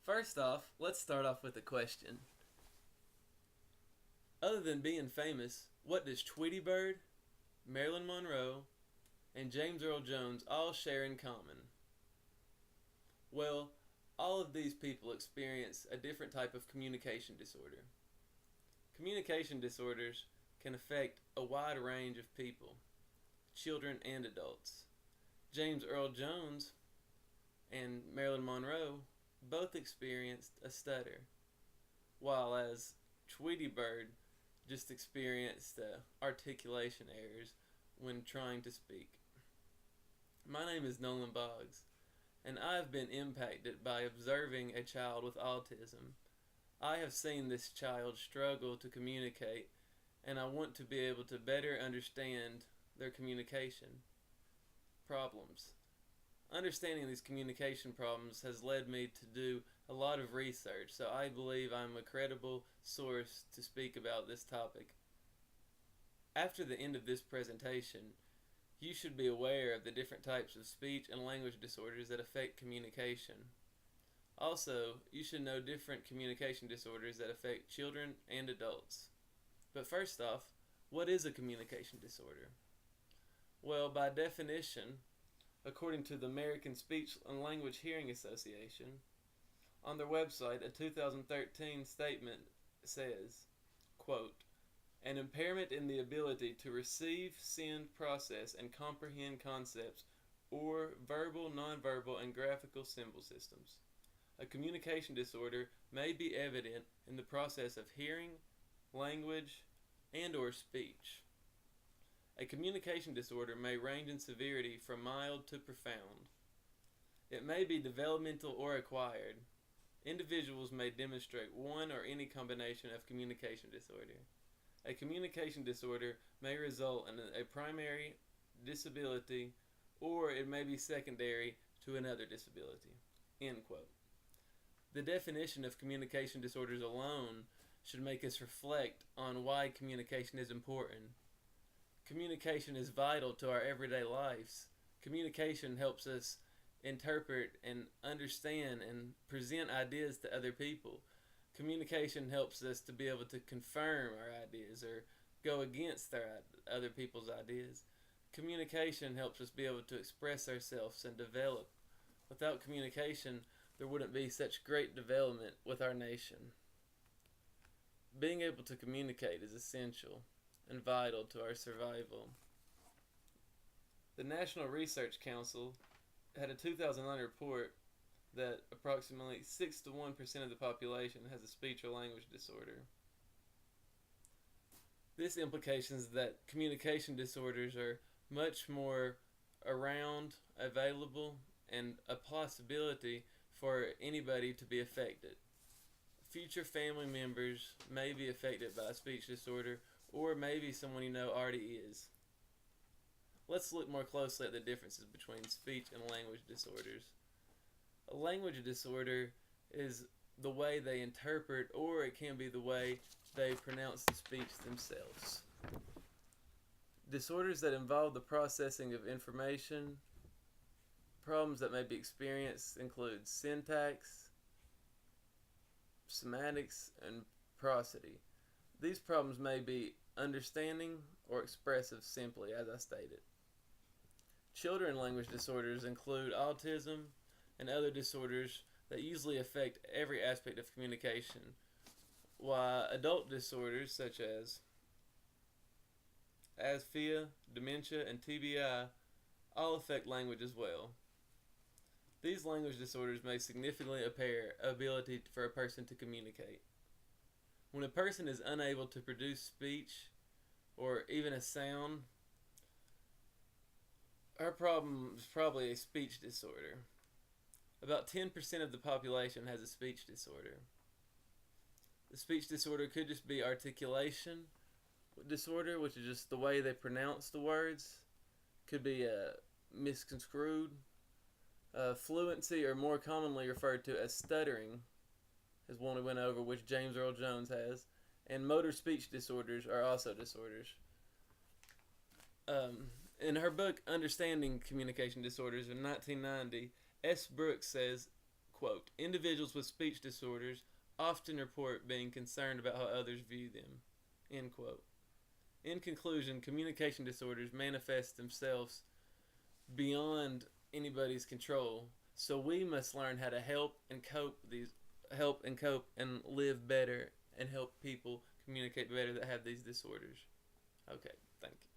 First off, let's start off with a question. Other than being famous, what does Tweety Bird, Marilyn Monroe, and James Earl Jones all share in common? Well, all of these people experience a different type of communication disorder. Communication disorders can affect a wide range of people, children and adults. James Earl Jones and Marilyn Monroe both experienced a stutter, while as Tweety Bird just experienced articulation errors when trying to speak. My name is Nolan Boggs, and I have been impacted by observing a child with autism. I have seen this child struggle to communicate, and I want to be able to better understand their communication problems. Understanding these communication problems has led me to do a lot of research, so I believe I'm a credible source to speak about this topic. After the end of this presentation, you should be aware of the different types of speech and language disorders that affect communication. Also, you should know different communication disorders that affect children and adults. But first off, what is a communication disorder? Well, by definition, according to the American Speech and Language Hearing Association, on their website, a 2013 statement says, quote, an impairment in the ability to receive, send, process, and comprehend concepts or verbal, nonverbal, and graphical symbol systems. A communication disorder may be evident in the process of hearing, language, and or speech. A communication disorder may range in severity from mild to profound. It may be developmental or acquired. Individuals may demonstrate one or any combination of communication disorder. A communication disorder may result in a primary disability, or it may be secondary to another disability. End quote. The definition of communication disorders alone should make us reflect on why communication is important. Communication is vital to our everyday lives. Communication helps us interpret and understand and present ideas to other people. Communication helps us to be able to confirm our ideas or go against other people's ideas. Communication helps us be able to express ourselves and develop. Without communication, there wouldn't be such great development with our nation. Being able to communicate is essential and vital to our survival. The National Research Council had a 2009 report that approximately 6 to 1% of the population has a speech or language disorder. This implications that communication disorders are much more around, available, and a possibility for anybody to be affected. Future family members may be affected by a speech disorder, or maybe someone you know already is. Let's look more closely at the differences between speech and language disorders. A language disorder is the way they interpret, or it can be the way they pronounce the speech themselves. Disorders that involve the processing of information, problems that may be experienced include syntax, semantics, and prosody. These problems may be understanding or expressive simply, as I stated. Children language disorders include autism and other disorders that usually affect every aspect of communication, while adult disorders such as asphyia, dementia, and TBI all affect language as well. These language disorders may significantly impair ability for a person to communicate. When a person is unable to produce speech or even a sound, our problem is probably a speech disorder. About 10% of the population has a speech disorder. The speech disorder could just be articulation disorder, which is just the way they pronounce the words. Could be misconstrued. Fluency, or more commonly referred to as stuttering, is one we went over, which James Earl Jones has. And motor speech disorders are also disorders. In her book, Understanding Communication Disorders in 1990, S. Brooks says, quote, individuals with speech disorders often report being concerned about how others view them, end quote. In conclusion, communication disorders manifest themselves beyond anybody's control, so we must learn how to help and cope and live better and help people communicate better that have these disorders. Okay, thank you.